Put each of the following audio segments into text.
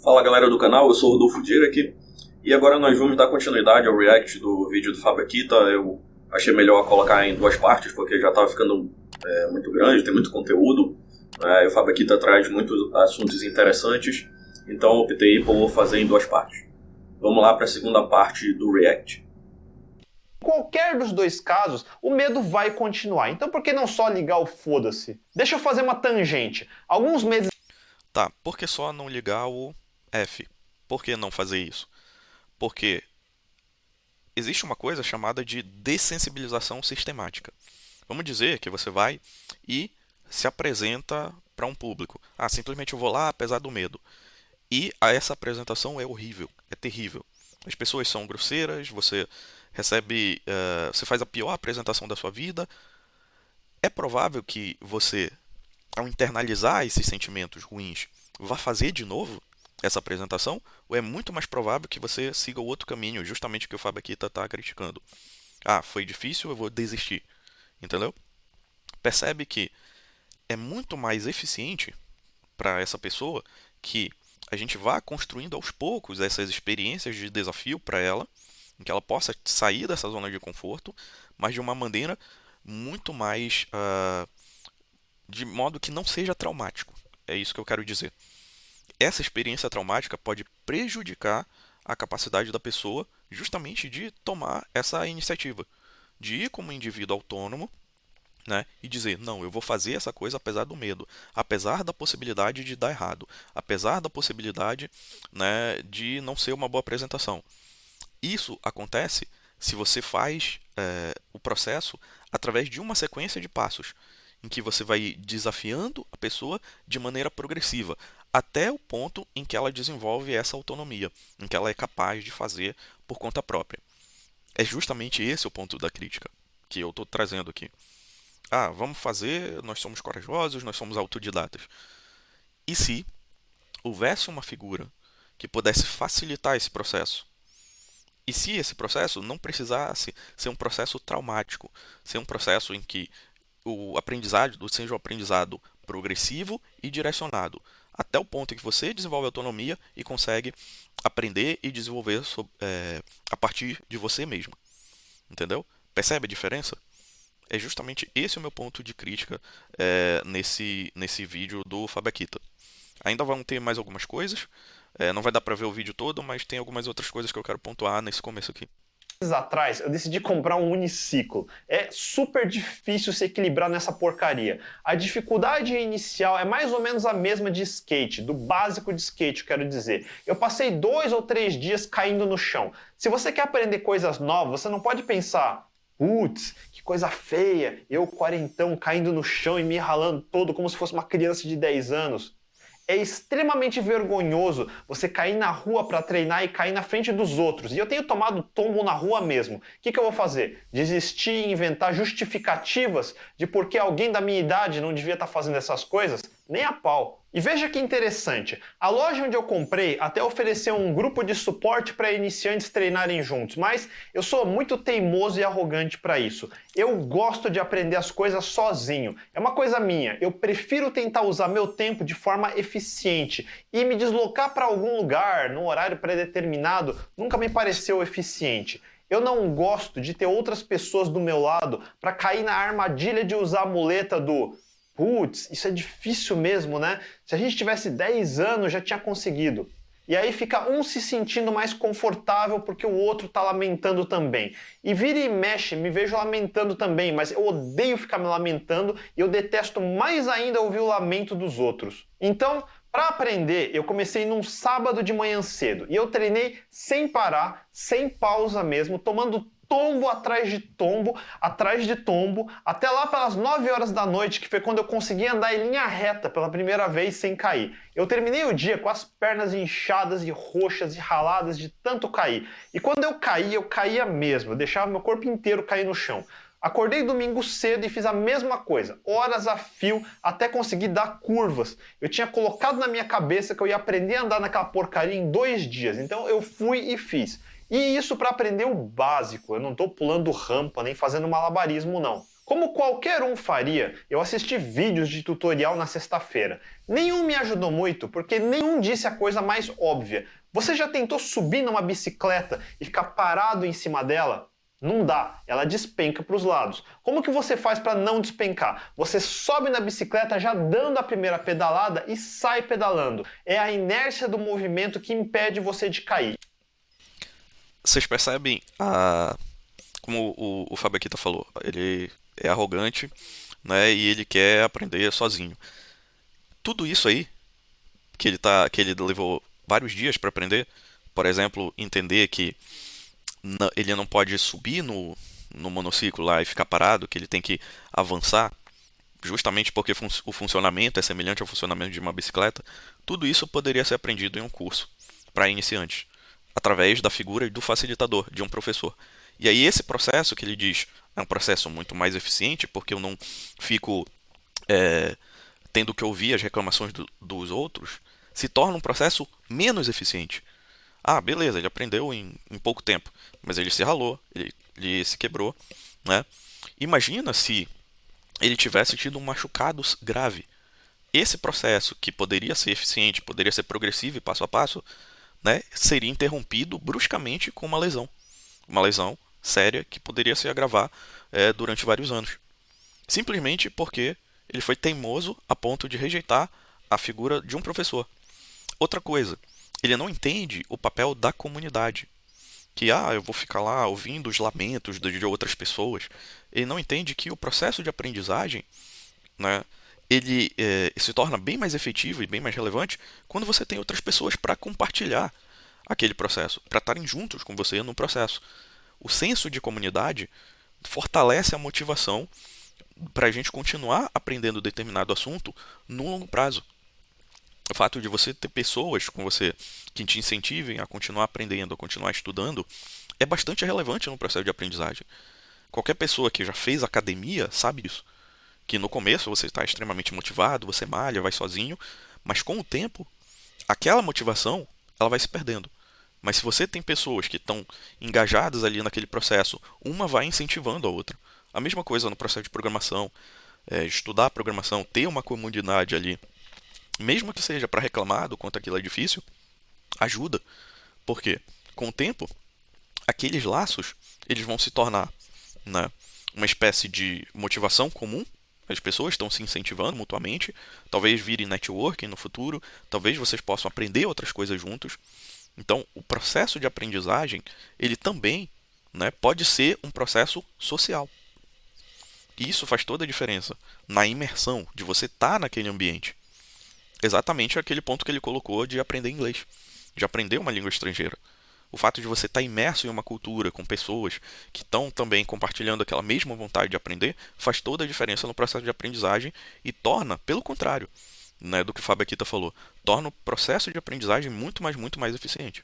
Fala galera do canal, eu sou o Rodolfo Dira aqui e agora nós vamos dar continuidade ao react do vídeo do Fábio Akita. Eu achei melhor colocar em duas partes porque já estava ficando muito grande, tem muito conteúdo, e o Fábio Akita traz muitos assuntos interessantes, então optei por fazer em duas partes. Vamos lá para a segunda parte do react. Qualquer dos dois casos, o medo vai continuar. Então por que não só ligar o foda-se? Deixa eu fazer uma tangente. Alguns meses... Tá, por que só não ligar o F? Por que não fazer isso? Porque existe uma coisa chamada de dessensibilização sistemática. Vamos dizer que você vai e se apresenta para um público. Simplesmente eu vou lá apesar do medo. E essa apresentação é horrível, é terrível. As pessoas são grosseiras, você recebe, você faz a pior apresentação da sua vida. É provável que você, ao internalizar esses sentimentos ruins, vá fazer de novo essa apresentação? Ou é muito mais provável que você siga o outro caminho, justamente o que o Fábio Akita está criticando? Foi difícil, eu vou desistir. Entendeu? Percebe que é muito mais eficiente para essa pessoa que a gente vá construindo aos poucos essas experiências de desafio para ela, em que ela possa sair dessa zona de conforto, mas de uma maneira muito mais de modo que não seja traumático. É isso que eu quero dizer. Essa experiência traumática pode prejudicar a capacidade da pessoa justamente de tomar essa iniciativa, de ir como indivíduo autônomo, né, e dizer, não, eu vou fazer essa coisa apesar do medo, apesar da possibilidade de dar errado, apesar da possibilidade, né, de não ser uma boa apresentação. Isso acontece se você faz o processo através de uma sequência de passos, em que você vai desafiando a pessoa de maneira progressiva, até o ponto em que ela desenvolve essa autonomia, em que ela é capaz de fazer por conta própria. É justamente esse o ponto da crítica que eu estou trazendo aqui. Vamos fazer, nós somos corajosos, nós somos autodidatas. E se houvesse uma figura que pudesse facilitar esse processo? E se esse processo não precisasse ser um processo traumático, ser um processo em que o aprendizado seja um aprendizado progressivo e direcionado, até o ponto em que você desenvolve autonomia e consegue aprender e desenvolver a partir de você mesmo. Entendeu? Percebe a diferença? É justamente esse o meu ponto de crítica nesse vídeo do Fábio Akita. Ainda vão ter mais algumas coisas, não vai dar para ver o vídeo todo, mas tem algumas outras coisas que eu quero pontuar nesse começo aqui. Atrás, eu decidi comprar um uniciclo. É super difícil se equilibrar nessa porcaria. A dificuldade inicial é mais ou menos a mesma de skate, do básico de skate, quero dizer. Eu passei 2 ou 3 dias caindo no chão. Se você quer aprender coisas novas, você não pode pensar, putz, que coisa feia, eu quarentão caindo no chão e me ralando todo como se fosse uma criança de 10 anos. É extremamente vergonhoso você cair na rua para treinar e cair na frente dos outros. E eu tenho tomado tombo na rua mesmo. O que eu vou fazer? Desistir e inventar justificativas de por que alguém da minha idade não devia estar fazendo essas coisas? Nem a pau. E veja que interessante, a loja onde eu comprei até ofereceu um grupo de suporte para iniciantes treinarem juntos, mas eu sou muito teimoso e arrogante para isso. Eu gosto de aprender as coisas sozinho, é uma coisa minha, eu prefiro tentar usar meu tempo de forma eficiente e me deslocar para algum lugar, num horário pré-determinado, nunca me pareceu eficiente. Eu não gosto de ter outras pessoas do meu lado para cair na armadilha de usar a muleta do putz, isso é difícil mesmo, né? Se a gente tivesse 10 anos, já tinha conseguido. E aí fica um se sentindo mais confortável porque o outro tá lamentando também. E vira e mexe, me vejo lamentando também, mas eu odeio ficar me lamentando e eu detesto mais ainda ouvir o lamento dos outros. Então, para aprender, eu comecei num sábado de manhã cedo e eu treinei sem parar, sem pausa mesmo, tomando tombo atrás de tombo, até lá pelas 9 horas da noite, que foi quando eu consegui andar em linha reta pela primeira vez sem cair. Eu terminei o dia com as pernas inchadas e roxas e raladas de tanto cair. E quando eu caía mesmo, eu deixava meu corpo inteiro cair no chão. Acordei domingo cedo e fiz a mesma coisa, horas a fio, até conseguir dar curvas. Eu tinha colocado na minha cabeça que eu ia aprender a andar naquela porcaria em 2 dias, então eu fui e fiz. E isso para aprender o básico, eu não estou pulando rampa nem fazendo malabarismo não. Como qualquer um faria, eu assisti vídeos de tutorial na sexta-feira. Nenhum me ajudou muito, porque nenhum disse a coisa mais óbvia. Você já tentou subir numa bicicleta e ficar parado em cima dela? Não dá, ela despenca para os lados. Como que você faz para não despencar? Você sobe na bicicleta já dando a primeira pedalada e sai pedalando. É a inércia do movimento que impede você de cair. Vocês percebem como o Fábio Akita falou, ele é arrogante, né, e ele quer aprender sozinho. Tudo isso aí que ele levou vários dias para aprender, por exemplo, entender que ele não pode subir no monociclo lá e ficar parado, que ele tem que avançar, justamente porque o funcionamento é semelhante ao funcionamento de uma bicicleta. Tudo isso poderia ser aprendido em um curso para iniciantes, através da figura do facilitador, de um professor. E aí esse processo que ele diz é um processo muito mais eficiente, porque eu não fico tendo que ouvir as reclamações dos outros, se torna um processo menos eficiente. Ah, beleza, ele aprendeu em pouco tempo, mas ele se ralou, ele se quebrou, né? Imagina se ele tivesse tido um machucado grave. Esse processo, que poderia ser eficiente, poderia ser progressivo e passo a passo, né, seria interrompido bruscamente com uma lesão. Uma lesão séria que poderia se agravar durante vários anos. Simplesmente porque ele foi teimoso a ponto de rejeitar a figura de um professor. Outra coisa, ele não entende o papel da comunidade. Que, eu vou ficar lá ouvindo os lamentos de outras pessoas. Ele não entende que o processo de aprendizagem, né, ele se torna bem mais efetivo e bem mais relevante quando você tem outras pessoas para compartilhar aquele processo, para estarem juntos com você no processo. O senso de comunidade fortalece a motivação para a gente continuar aprendendo determinado assunto no longo prazo. O fato de você ter pessoas com você que te incentivem a continuar aprendendo, a continuar estudando, é bastante relevante no processo de aprendizagem. Qualquer pessoa que já fez academia sabe disso. Que no começo você está extremamente motivado, você malha, vai sozinho, mas com o tempo, aquela motivação ela vai se perdendo. Mas se você tem pessoas que estão engajadas ali naquele processo, uma vai incentivando a outra. A mesma coisa no processo de programação, estudar a programação, ter uma comunidade ali, mesmo que seja para reclamar do quanto aquilo é difícil, ajuda. Porque com o tempo, aqueles laços eles vão se tornar, né, uma espécie de motivação comum. As pessoas estão se incentivando mutuamente, talvez virem networking no futuro, talvez vocês possam aprender outras coisas juntos. Então, o processo de aprendizagem, ele também, né, pode ser um processo social. E isso faz toda a diferença na imersão, de você estar naquele ambiente. Exatamente aquele ponto que ele colocou de aprender inglês, de aprender uma língua estrangeira. O fato de você estar imerso em uma cultura com pessoas que estão também compartilhando aquela mesma vontade de aprender faz toda a diferença no processo de aprendizagem e torna, pelo contrário, né, do que o Fábio Akita falou, torna o processo de aprendizagem muito mais eficiente.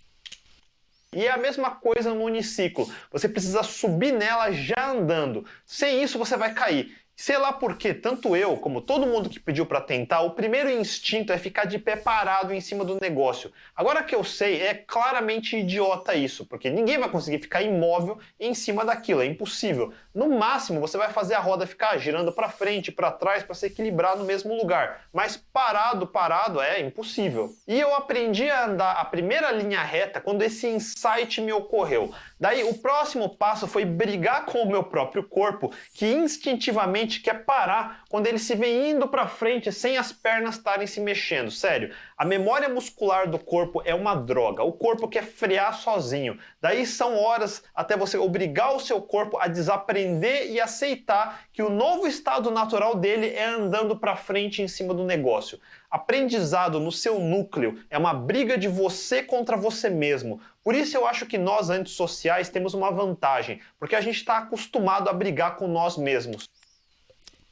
E é a mesma coisa no uniciclo. Você precisa subir nela já andando. Sem isso você vai cair. Sei lá por quê, tanto eu como todo mundo que pediu para tentar, o primeiro instinto é ficar de pé parado em cima do negócio. Agora que eu sei, é claramente idiota isso, porque ninguém vai conseguir ficar imóvel em cima daquilo, é impossível. No máximo, você vai fazer a roda ficar girando para frente, para trás, para se equilibrar no mesmo lugar. Mas parado é impossível. E eu aprendi a andar a primeira linha reta quando esse insight me ocorreu. Daí, o próximo passo foi brigar com o meu próprio corpo, que instintivamente quer parar quando ele se vê indo para frente sem as pernas estarem se mexendo. Sério, a memória muscular do corpo é uma droga. O corpo quer frear sozinho. Daí são horas até você obrigar o seu corpo a desaprender e aceitar que o novo estado natural dele é andando para frente em cima do negócio. Aprendizado no seu núcleo é uma briga de você contra você mesmo. Por isso eu acho que nós antissociais temos uma vantagem, porque a gente está acostumado a brigar com nós mesmos.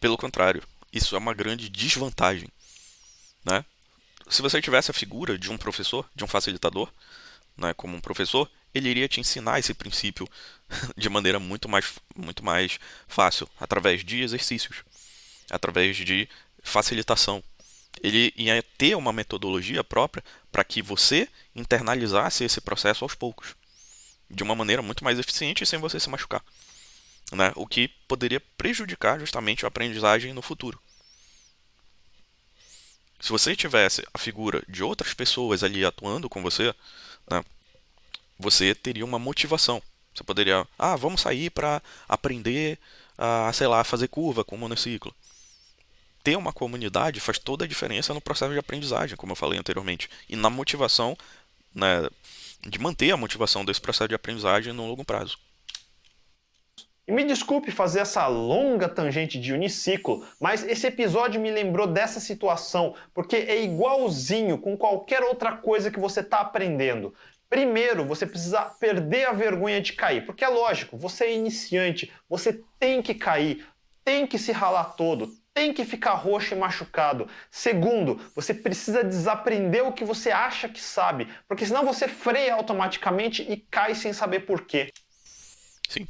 Pelo contrário, isso é uma grande desvantagem, né? Se você tivesse a figura de um professor, de um facilitador, né, como um professor, ele iria te ensinar esse princípio de maneira muito mais fácil, através de exercícios, através de facilitação. Ele ia ter uma metodologia própria para que você internalizasse esse processo aos poucos, de uma maneira muito mais eficiente e sem você se machucar. né? O que poderia prejudicar justamente a aprendizagem no futuro. Se você tivesse a figura de outras pessoas ali atuando com você, né, você teria uma motivação. Você poderia, vamos sair para aprender a, sei lá, fazer curva com o monociclo. Ter uma comunidade faz toda a diferença no processo de aprendizagem, como eu falei anteriormente, e na motivação, né, de manter a motivação desse processo de aprendizagem no longo prazo. E me desculpe fazer essa longa tangente de uniciclo, mas esse episódio me lembrou dessa situação, porque é igualzinho com qualquer outra coisa que você está aprendendo. Primeiro, você precisa perder a vergonha de cair, porque é lógico, você é iniciante, você tem que cair, tem que se ralar todo, tem que ficar roxo e machucado. Segundo, você precisa desaprender o que você acha que sabe, porque senão você freia automaticamente e cai sem saber por quê. Sim.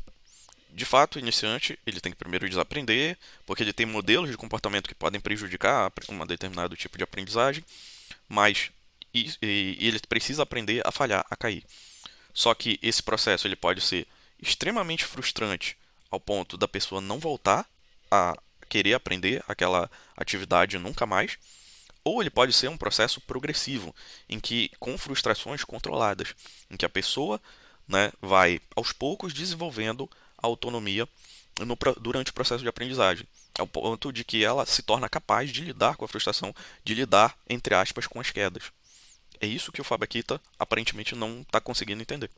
De fato, o iniciante ele tem que primeiro desaprender, porque ele tem modelos de comportamento que podem prejudicar um determinado tipo de aprendizagem, mas ele precisa aprender a falhar, a cair. Só que esse processo ele pode ser extremamente frustrante ao ponto da pessoa não voltar a querer aprender aquela atividade nunca mais, ou ele pode ser um processo progressivo, em que com frustrações controladas, em que a pessoa, né, vai aos poucos desenvolvendo a autonomia durante o processo de aprendizagem, ao ponto de que ela se torna capaz de lidar com a frustração, de lidar, entre aspas, com as quedas. É isso que o Fábio Akita aparentemente não está conseguindo entender.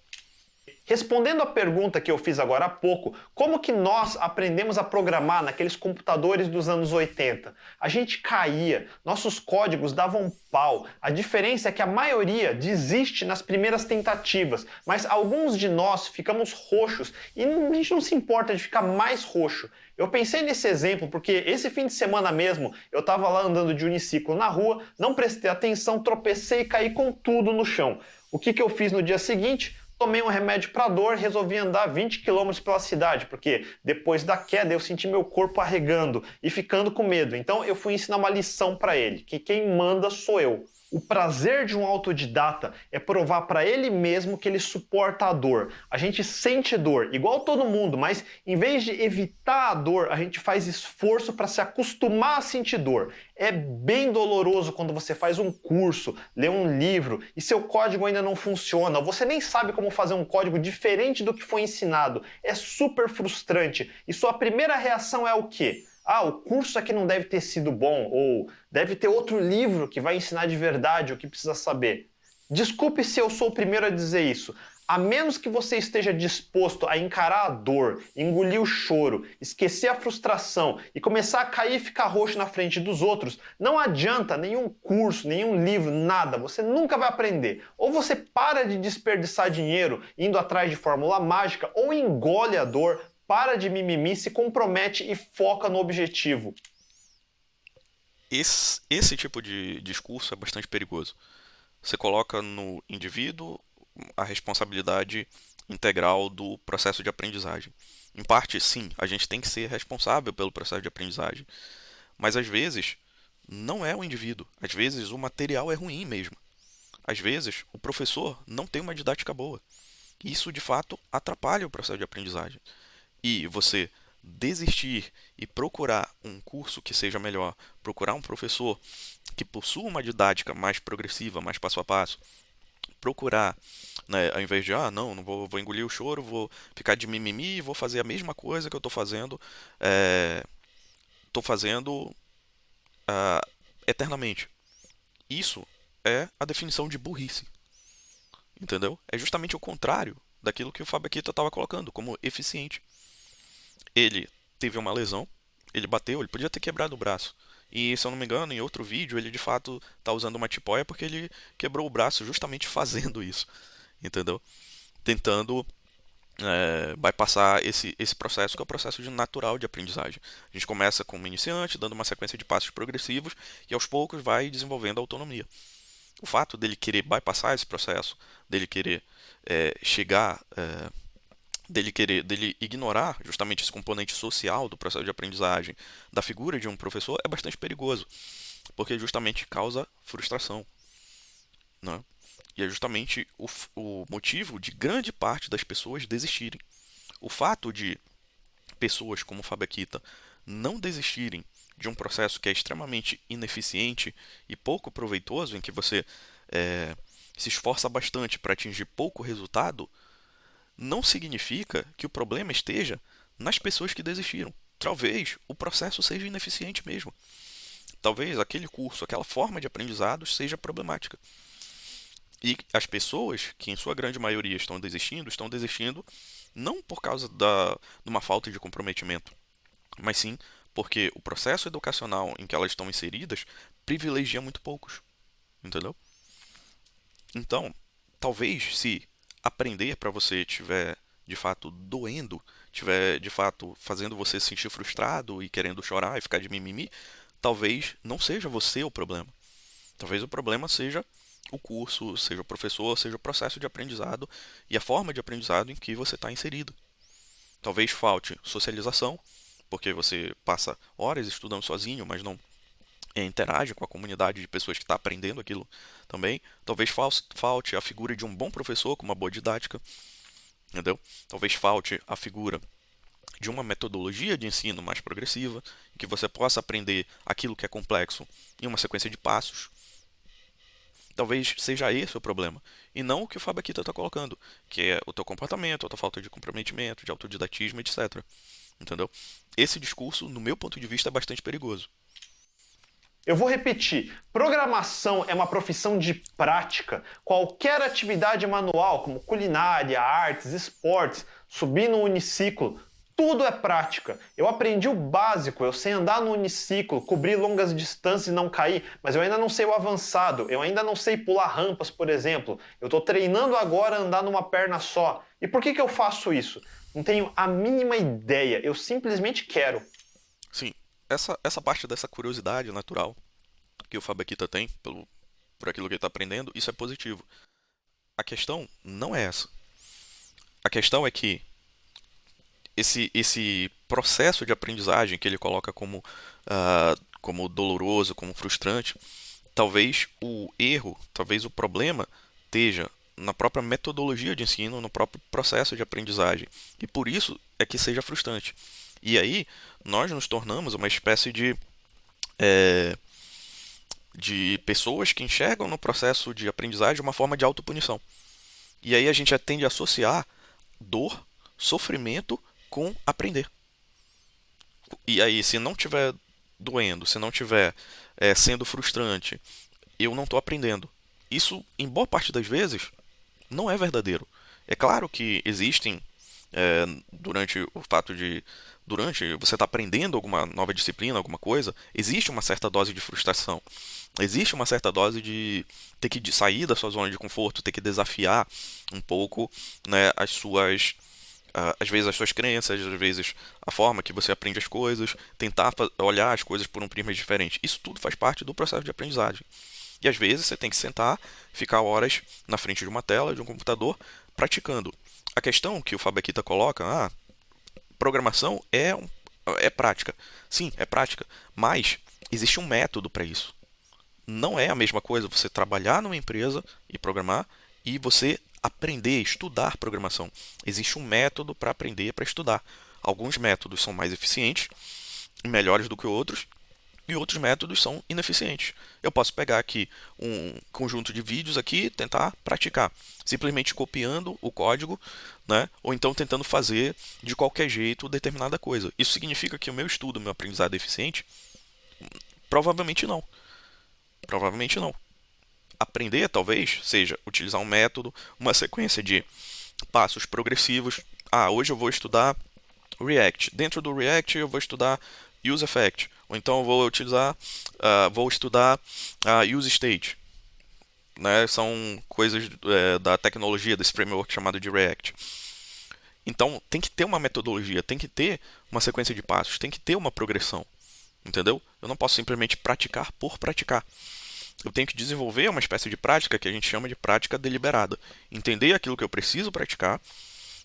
Respondendo à pergunta que eu fiz agora há pouco, como que nós aprendemos a programar naqueles computadores dos anos 80? A gente caía, nossos códigos davam pau. A diferença é que a maioria desiste nas primeiras tentativas, mas alguns de nós ficamos roxos e a gente não se importa de ficar mais roxo. Eu pensei nesse exemplo porque esse fim de semana mesmo eu estava lá andando de uniciclo na rua, não prestei atenção, tropecei e caí com tudo no chão. O que eu fiz no dia seguinte? Tomei um remédio para dor, resolvi andar 20 km pela cidade, porque depois da queda eu senti meu corpo arregando e ficando com medo. Então eu fui ensinar uma lição para ele, que quem manda sou eu. O prazer de um autodidata é provar para ele mesmo que ele suporta a dor. A gente sente dor, igual todo mundo, mas em vez de evitar a dor, a gente faz esforço para se acostumar a sentir dor. É bem doloroso quando você faz um curso, lê um livro e seu código ainda não funciona, ou você nem sabe como fazer um código diferente do que foi ensinado. É super frustrante. E sua primeira reação é o quê? O curso aqui não deve ter sido bom, ou deve ter outro livro que vai ensinar de verdade o que precisa saber. Desculpe se eu sou o primeiro a dizer isso. A menos que você esteja disposto a encarar a dor, engolir o choro, esquecer a frustração e começar a cair e ficar roxo na frente dos outros, não adianta nenhum curso, nenhum livro, nada. Você nunca vai aprender. Ou você para de desperdiçar dinheiro indo atrás de fórmula mágica, ou engole a dor, para de mimimi, se compromete e foca no objetivo. Esse tipo de discurso é bastante perigoso. Você coloca no indivíduo a responsabilidade integral do processo de aprendizagem. Em parte, sim, a gente tem que ser responsável pelo processo de aprendizagem. Mas às vezes, não é o indivíduo. Às vezes, o material é ruim mesmo. Às vezes, o professor não tem uma didática boa. Isso, de fato, atrapalha o processo de aprendizagem. E você desistir e procurar um curso que seja melhor, procurar um professor que possua uma didática mais progressiva, mais passo a passo, procurar, né, ao invés de, não vou engolir o choro, vou ficar de mimimi e vou fazer a mesma coisa que eu estou fazendo, eternamente. Isso é a definição de burrice, entendeu? É justamente o contrário daquilo que o Fábio Akita estava colocando como eficiente. Ele teve uma lesão, ele bateu, ele podia ter quebrado o braço. E, se eu não me engano, em outro vídeo, ele de fato está usando uma tipóia porque ele quebrou o braço justamente fazendo isso. Entendeu? Tentando bypassar esse processo, que é o processo natural de aprendizagem. A gente começa como iniciante, dando uma sequência de passos progressivos e aos poucos vai desenvolvendo a autonomia. O fato dele querer bypassar esse processo, dele querer dele ignorar justamente esse componente social do processo de aprendizagem, da figura de um professor, é bastante perigoso, porque justamente causa frustração, né? E é justamente o motivo de grande parte das pessoas desistirem. O fato de pessoas como o Fábio Akita não desistirem de um processo que é extremamente ineficiente e pouco proveitoso, em que você se esforça bastante para atingir pouco resultado, não significa que o problema esteja nas pessoas que desistiram. Talvez o processo seja ineficiente mesmo. Talvez aquele curso, aquela forma de aprendizado seja problemática. E as pessoas, que em sua grande maioria estão desistindo não por causa de uma falta de comprometimento, mas sim porque o processo educacional em que elas estão inseridas privilegia muito poucos. Entendeu? Então, talvez se aprender para você estiver de fato doendo, estiver de fato fazendo você se sentir frustrado e querendo chorar e ficar de mimimi, talvez não seja você o problema. Talvez o problema seja o curso, seja o professor, seja o processo de aprendizado e a forma de aprendizado em que você está inserido. Talvez falte socialização, porque você passa horas estudando sozinho, mas não interage com a comunidade de pessoas que está aprendendo aquilo também. Talvez falte a figura de um bom professor com uma boa didática, entendeu? Talvez falte a figura de uma metodologia de ensino mais progressiva, em que você possa aprender aquilo que é complexo em uma sequência de passos. Talvez seja esse o problema, e não o que o Fábio Akita está colocando, que é o teu comportamento, a tua falta de comprometimento, de autodidatismo, etc. Entendeu? Esse discurso, no meu ponto de vista, é bastante perigoso. Eu vou repetir, programação é uma profissão de prática. Qualquer atividade manual, como culinária, artes, esportes, subir no uniciclo, tudo é prática. Eu aprendi o básico, eu sei andar no uniciclo, cobrir longas distâncias e não cair, mas eu ainda não sei o avançado, eu ainda não sei pular rampas, por exemplo. Eu estou treinando agora a andar numa perna só. E por que eu faço isso? Não tenho a mínima ideia, eu simplesmente quero. Sim, essa parte dessa curiosidade natural que o Fábio Akita tem por aquilo que ele está aprendendo, isso é positivo. A questão não é essa. A questão é que esse processo de aprendizagem que ele coloca como doloroso, como frustrante, talvez o erro, talvez o problema esteja na própria metodologia de ensino, no próprio processo de aprendizagem. E por isso é que seja frustrante. E aí nós nos tornamos uma espécie de pessoas que enxergam no processo de aprendizagem uma forma de autopunição. E aí a gente tende a associar dor, sofrimento com aprender. E aí, se não estiver doendo, se não estiver sendo frustrante, eu não estou aprendendo. Isso, em boa parte das vezes, não é verdadeiro. É claro que existem, durante você está aprendendo alguma nova disciplina, alguma coisa, existe uma certa dose de frustração. Existe uma certa dose de ter que sair da sua zona de conforto, ter que desafiar um pouco, né, às vezes as suas crenças, às vezes a forma que você aprende as coisas, tentar olhar as coisas por um prisma diferente. Isso tudo faz parte do processo de aprendizagem. E às vezes você tem que sentar, ficar horas na frente de uma tela, de um computador, praticando. A questão que o Fábio Akita coloca, programação é prática. Sim, é prática, mas existe um método para isso. Não é a mesma coisa você trabalhar numa empresa e programar e você aprender, estudar programação. Existe um método para aprender, para estudar. Alguns métodos são mais eficientes, melhores do que outros, e outros métodos são ineficientes. Eu posso pegar aqui um conjunto de vídeos aqui e tentar praticar, simplesmente copiando o código, né? Ou então tentando fazer de qualquer jeito determinada coisa. Isso significa que o meu estudo, o meu aprendizado é eficiente? Provavelmente não. Provavelmente não. Aprender, talvez, seja utilizar um método, uma sequência de passos progressivos. Hoje eu vou estudar React. Dentro do React eu vou estudar UseEffect. Ou então eu vou estudar UseState. Né? São coisas da tecnologia, desse framework chamado de React. Então tem que ter uma metodologia, tem que ter uma sequência de passos, tem que ter uma progressão. Entendeu? Eu não posso simplesmente praticar por praticar. Eu tenho que desenvolver uma espécie de prática que a gente chama de prática deliberada. Entender aquilo que eu preciso praticar,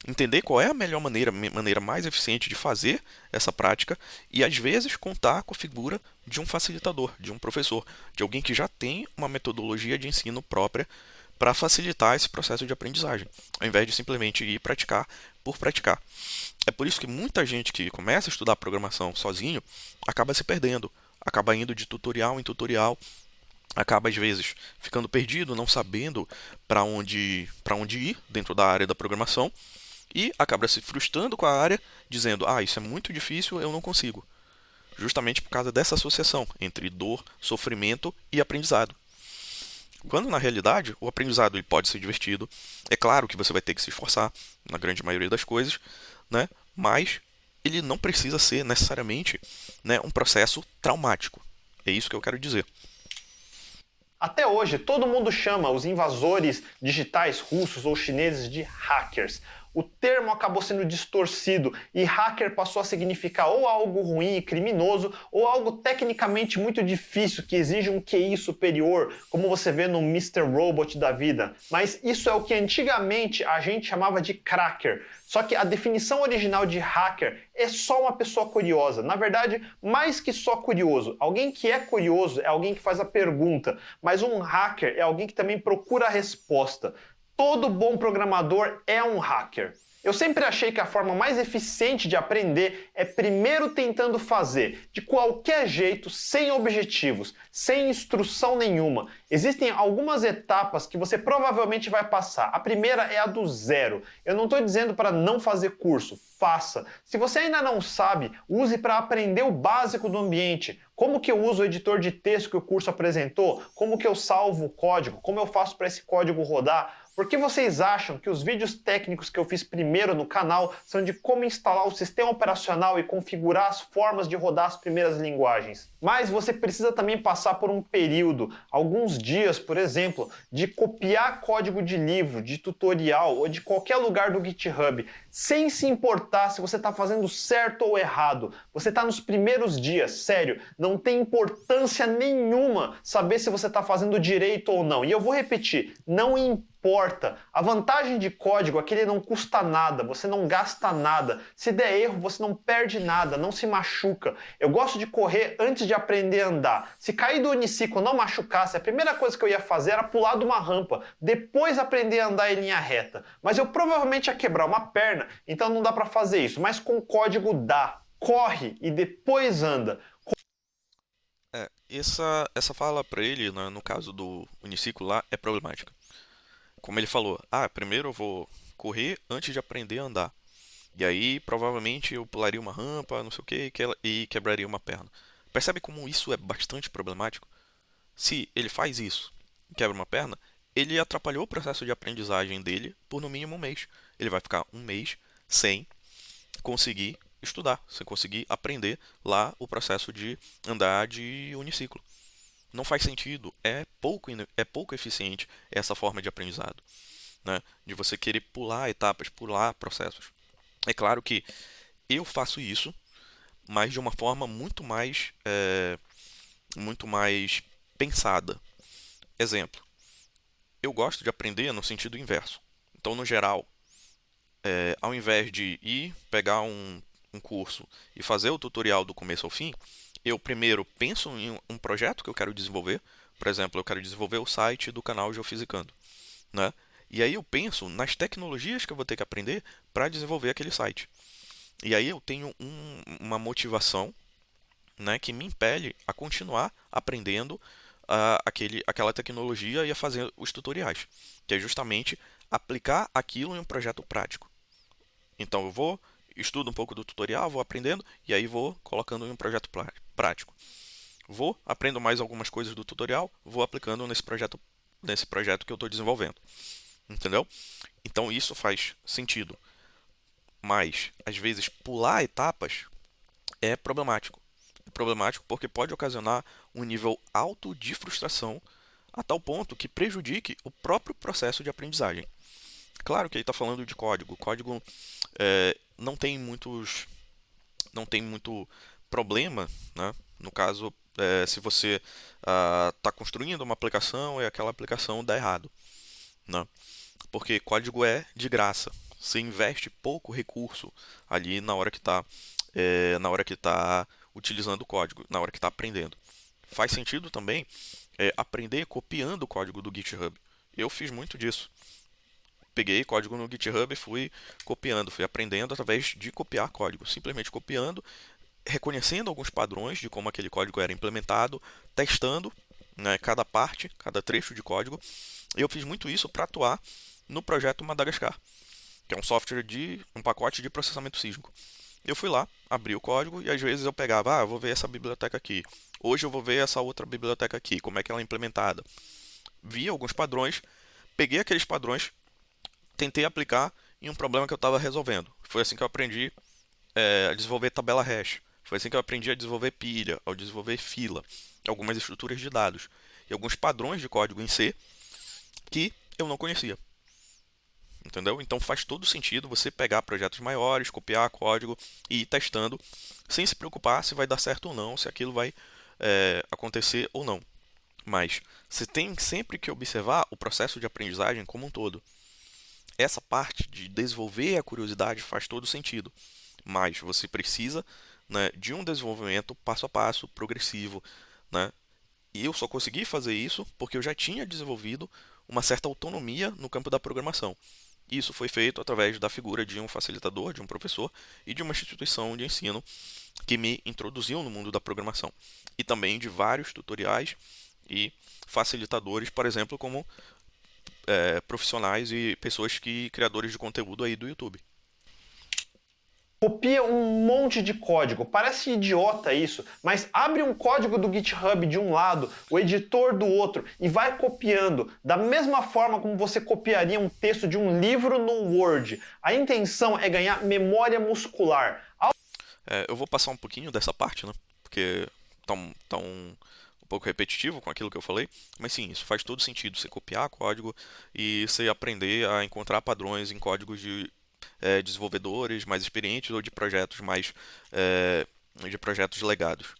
entender qual é a melhor maneira mais eficiente de fazer essa prática e, às vezes, contar com a figura de um facilitador, de um professor, de alguém que já tem uma metodologia de ensino própria para facilitar esse processo de aprendizagem, ao invés de simplesmente ir praticar por praticar. É por isso que muita gente que começa a estudar programação sozinho acaba se perdendo, acaba indo de tutorial em tutorial, acaba às vezes ficando perdido, não sabendo para onde ir dentro da área da programação e acaba se frustrando com a área, dizendo: "Ah, isso é muito difícil, eu não consigo". Justamente por causa dessa associação entre dor, sofrimento e aprendizado. Quando na realidade o aprendizado ele pode ser divertido, é claro que você vai ter que se esforçar na grande maioria das coisas, né? Mas ele não precisa ser necessariamente, né, um processo traumático. É isso que eu quero dizer. Até hoje, todo mundo chama os invasores digitais russos ou chineses de hackers. O termo acabou sendo distorcido e hacker passou a significar ou algo ruim e criminoso ou algo tecnicamente muito difícil que exige um QI superior, como você vê no Mr. Robot da vida. Mas isso é o que antigamente a gente chamava de cracker. Só que a definição original de hacker é só uma pessoa curiosa. Na verdade, mais que só curioso. Alguém que é curioso é alguém que faz a pergunta, mas um hacker é alguém que também procura a resposta. Todo bom programador é um hacker. Eu sempre achei que a forma mais eficiente de aprender é primeiro tentando fazer, de qualquer jeito, sem objetivos, sem instrução nenhuma. Existem algumas etapas que você provavelmente vai passar. A primeira é a do zero. Eu não estou dizendo para não fazer curso, faça. Se você ainda não sabe, use para aprender o básico do ambiente. Como que eu uso o editor de texto que o curso apresentou? Como que eu salvo o código? Como eu faço para esse código rodar? Por que vocês acham que os vídeos técnicos que eu fiz primeiro no canal são de como instalar o sistema operacional e configurar as formas de rodar as primeiras linguagens? Mas você precisa também passar por um período, alguns dias, por exemplo, de copiar código de livro, de tutorial ou de qualquer lugar do GitHub, sem se importar se você está fazendo certo ou errado. Você está nos primeiros dias, sério, não tem importância nenhuma saber se você está fazendo direito ou não. E eu vou repetir, não importa. A vantagem de código é que ele não custa nada, você não gasta nada. Se der erro, você não perde nada, não se machuca. Eu gosto de correr antes de aprender a andar. Se cair do uniciclo não machucasse, a primeira coisa que eu ia fazer era pular de uma rampa, depois aprender a andar em linha reta. Mas eu provavelmente ia quebrar uma perna, então não dá para fazer isso. Mas com código dá. Corre e depois anda. Essa fala para ele, né, no caso do uniciclo lá, é problemática. Como ele falou, primeiro eu vou correr antes de aprender a andar. E aí, provavelmente, eu pularia uma rampa, não sei o que, e quebraria uma perna. Percebe como isso é bastante problemático? Se ele faz isso e quebra uma perna, ele atrapalhou o processo de aprendizagem dele por no mínimo um mês. Ele vai ficar um mês sem conseguir estudar, sem conseguir aprender lá o processo de andar de uniciclo. Não faz sentido, é pouco eficiente essa forma de aprendizado, né? De você querer pular etapas, pular processos. É claro que eu faço isso, mas de uma forma muito mais pensada. Exemplo, eu gosto de aprender no sentido inverso. Então, no geral, ao invés de ir pegar um curso e fazer o tutorial do começo ao fim, eu primeiro penso em um projeto que eu quero desenvolver. Por exemplo, eu quero desenvolver o site do canal Geofisicando, né? E aí eu penso nas tecnologias que eu vou ter que aprender para desenvolver aquele site. E aí eu tenho uma motivação, né, que me impele a continuar aprendendo aquela tecnologia e a fazer os tutoriais, que é justamente aplicar aquilo em um projeto prático. Então eu estudo um pouco do tutorial, vou aprendendo e aí vou colocando em um projeto prático. Aprendo mais algumas coisas do tutorial, vou aplicando nesse projeto que eu estou desenvolvendo. Entendeu? Então isso faz sentido. Mas, às vezes, pular etapas é problemático. É problemático porque pode ocasionar um nível alto de frustração a tal ponto que prejudique o próprio processo de aprendizagem. Claro que ele está falando de código. O código não tem muito problema, né? No caso, se você está construindo uma aplicação e aquela aplicação dá errado, né? Porque código é de graça. Você investe pouco recurso ali na hora que está utilizando o código, na hora que está aprendendo. Faz sentido também aprender copiando o código do GitHub. Eu fiz muito disso. Peguei código no GitHub e fui copiando, fui aprendendo através de copiar código, simplesmente copiando, reconhecendo alguns padrões de como aquele código era implementado, testando, né, cada parte, cada trecho de código. Eu fiz muito isso para atuar no projeto Madagascar, que é um software um pacote de processamento sísmico. Eu fui lá, abri o código e às vezes eu pegava, eu vou ver essa biblioteca aqui. Hoje eu vou ver essa outra biblioteca aqui, como é que ela é implementada. Vi alguns padrões, peguei aqueles padrões, tentei aplicar em um problema que eu estava resolvendo. Foi assim que eu aprendi a desenvolver tabela hash. Foi assim que eu aprendi a desenvolver pilha, a desenvolver fila, algumas estruturas de dados e alguns padrões de código em C que eu não conhecia. Entendeu? Então faz todo sentido você pegar projetos maiores, copiar código e ir testando, sem se preocupar se vai dar certo ou não, se aquilo vai acontecer ou não. Mas você tem sempre que observar o processo de aprendizagem como um todo. Essa parte de desenvolver a curiosidade faz todo sentido, mas você precisa, né, de um desenvolvimento passo a passo, progressivo, né? E eu só consegui fazer isso porque eu já tinha desenvolvido uma certa autonomia no campo da programação. Isso foi feito através da figura de um facilitador, de um professor e de uma instituição de ensino que me introduziu no mundo da programação. E também de vários tutoriais e facilitadores, por exemplo, como profissionais e criadores de conteúdo aí do YouTube. Copia um monte de código, parece idiota isso, mas abre um código do GitHub de um lado, o editor do outro e vai copiando, da mesma forma como você copiaria um texto de um livro no Word. A intenção é ganhar memória muscular. Eu vou passar um pouquinho dessa parte, né? Porque tá um pouco repetitivo com aquilo que eu falei, mas sim, isso faz todo sentido, você copiar código e você aprender a encontrar padrões em códigos de desenvolvedores mais experientes ou de projetos de projetos legados.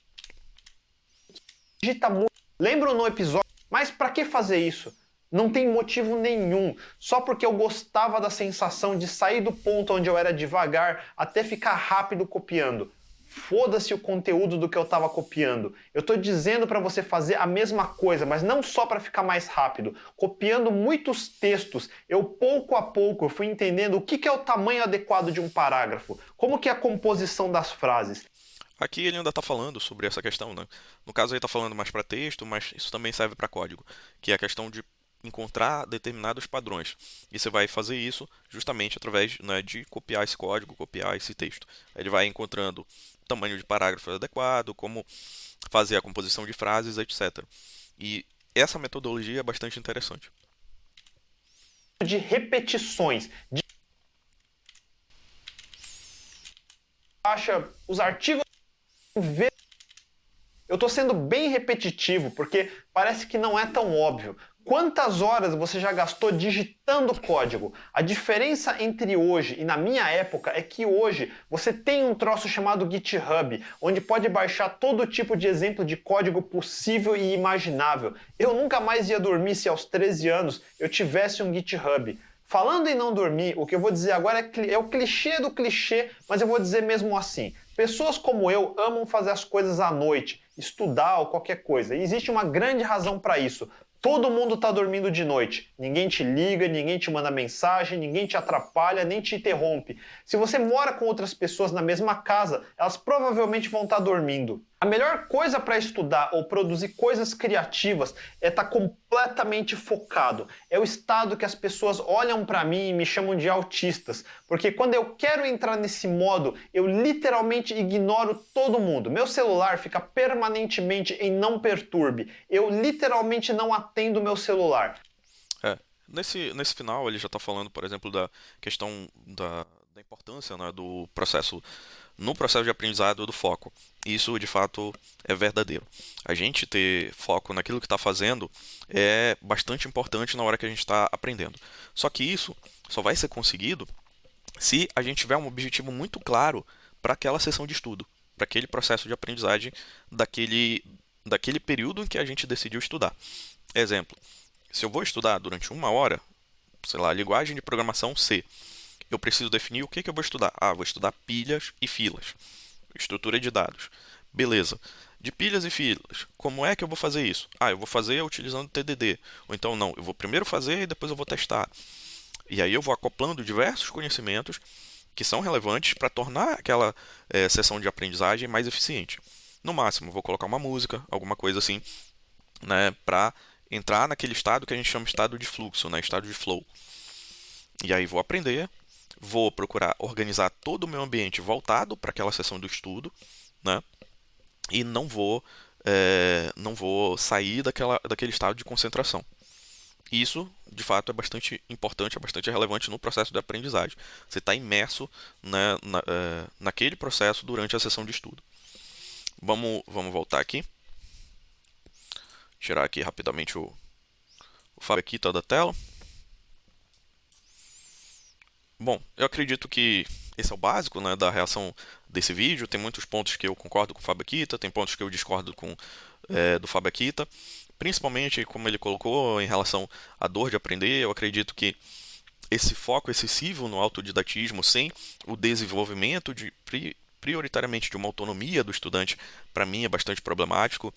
Digita muito. Lembro no episódio, mas para que fazer isso? Não tem motivo nenhum, só porque eu gostava da sensação de sair do ponto onde eu era devagar até ficar rápido copiando. Foda-se o conteúdo do que eu estava copiando. Eu estou dizendo para você fazer a mesma coisa, mas não só para ficar mais rápido. Copiando muitos textos, eu pouco a pouco eu fui entendendo o que é o tamanho adequado de um parágrafo, como que é a composição das frases. Aqui ele ainda está falando sobre essa questão, né? No caso ele está falando mais para texto, mas isso também serve para código, que é a questão de encontrar determinados padrões. E você vai fazer isso justamente através, né, de copiar esse código, copiar esse texto. Ele vai encontrando tamanho de parágrafo adequado, como fazer a composição de frases, etc. E essa metodologia é bastante interessante. De repetições. Acha os artigos. Eu estou sendo bem repetitivo porque parece que não é tão óbvio. Quantas horas você já gastou digitando código? A diferença entre hoje e na minha época é que hoje você tem um troço chamado GitHub, onde pode baixar todo tipo de exemplo de código possível e imaginável. Eu nunca mais ia dormir se aos 13 anos eu tivesse um GitHub. Falando em não dormir, o que eu vou dizer agora é o clichê do clichê, mas eu vou dizer mesmo assim. Pessoas como eu amam fazer as coisas à noite, estudar ou qualquer coisa. E existe uma grande razão para isso. Todo mundo está dormindo de noite. Ninguém te liga, ninguém te manda mensagem, ninguém te atrapalha, nem te interrompe. Se você mora com outras pessoas na mesma casa, elas provavelmente vão estar dormindo. A melhor coisa para estudar ou produzir coisas criativas é estar completamente focado. É o estado que as pessoas olham para mim e me chamam de autistas. Porque quando eu quero entrar nesse modo, eu literalmente ignoro todo mundo. Meu celular fica permanentemente em não perturbe. Eu literalmente não atendo meu celular. Nesse final ele já está falando, por exemplo, da questão da importância, né, do processo, no processo de aprendizado do foco. Isso de fato é verdadeiro. A gente ter foco naquilo que está fazendo é bastante importante na hora que a gente está aprendendo. Só que isso só vai ser conseguido se a gente tiver um objetivo muito claro para aquela sessão de estudo, para aquele processo de aprendizagem daquele período em que a gente decidiu estudar. Exemplo, se eu vou estudar durante 1 hora, sei lá, linguagem de programação C, eu preciso definir o que eu vou estudar. Vou estudar pilhas e filas, estrutura de dados. Beleza. de pilhas e filas. Como é que eu vou fazer isso? Eu vou fazer utilizando TDD. Ou então não, eu vou primeiro fazer e depois eu vou testar. E aí eu vou acoplando diversos conhecimentos que são relevantes para tornar aquela sessão de aprendizagem mais eficiente. No máximo, eu vou colocar uma música, alguma coisa assim, né, para entrar naquele estado que a gente chama de estado de fluxo, né, estado de flow. E aí vou aprender, vou procurar organizar todo o meu ambiente voltado para aquela sessão do estudo, né, e não vou sair daquele estado de concentração. Isso, de fato, é bastante importante, é bastante relevante no processo de aprendizagem. Você está imerso, né, naquele processo durante a sessão de estudo. Vamos voltar aqui. Tirar aqui rapidamente o Fabekita da tela. Bom, eu acredito que esse é o básico, né, da reação desse vídeo. Tem muitos pontos que eu concordo com o Fabekita, tem pontos que eu discordo do Fabekita. Principalmente, como ele colocou, em relação à dor de aprender, eu acredito que esse foco excessivo no autodidatismo, sem o desenvolvimento prioritariamente de uma autonomia do estudante, para mim é bastante problemático.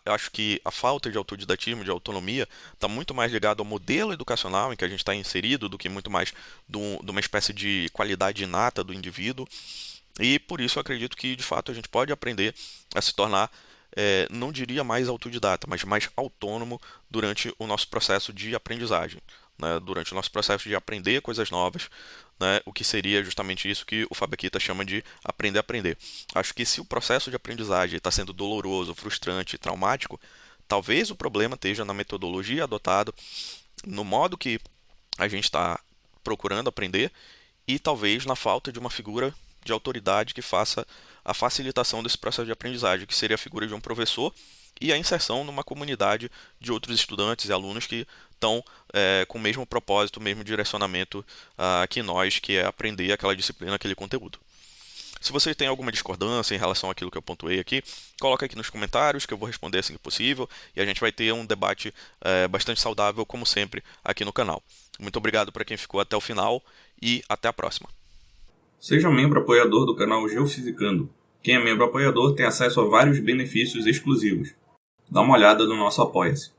Eu acho que a falta de autodidatismo, de autonomia, está muito mais ligado ao modelo educacional em que a gente está inserido do que muito mais de uma espécie de qualidade inata do indivíduo. E por isso eu acredito que, de fato, a gente pode aprender a se tornar, não diria mais autodidata, mas mais autônomo durante o nosso processo de aprendizagem, né? Durante o nosso processo de aprender coisas novas, né? O que seria justamente isso que o Fabekita chama de aprender a aprender. Acho que se o processo de aprendizagem está sendo doloroso, frustrante, traumático, talvez o problema esteja na metodologia adotada, no modo que a gente está procurando aprender e talvez na falta de uma figura de autoridade que faça a facilitação desse processo de aprendizagem, que seria a figura de um professor e a inserção numa comunidade de outros estudantes e alunos que estão com o mesmo propósito, o mesmo direcionamento que nós, que é aprender aquela disciplina, aquele conteúdo. Se você tem alguma discordância em relação àquilo que eu pontuei aqui, coloca aqui nos comentários que eu vou responder assim que possível e a gente vai ter um debate bastante saudável, como sempre, aqui no canal. Muito obrigado para quem ficou até o final e até a próxima. Seja membro apoiador do canal Geofisicando. Quem é membro apoiador tem acesso a vários benefícios exclusivos. Dá uma olhada no nosso Apoia-se.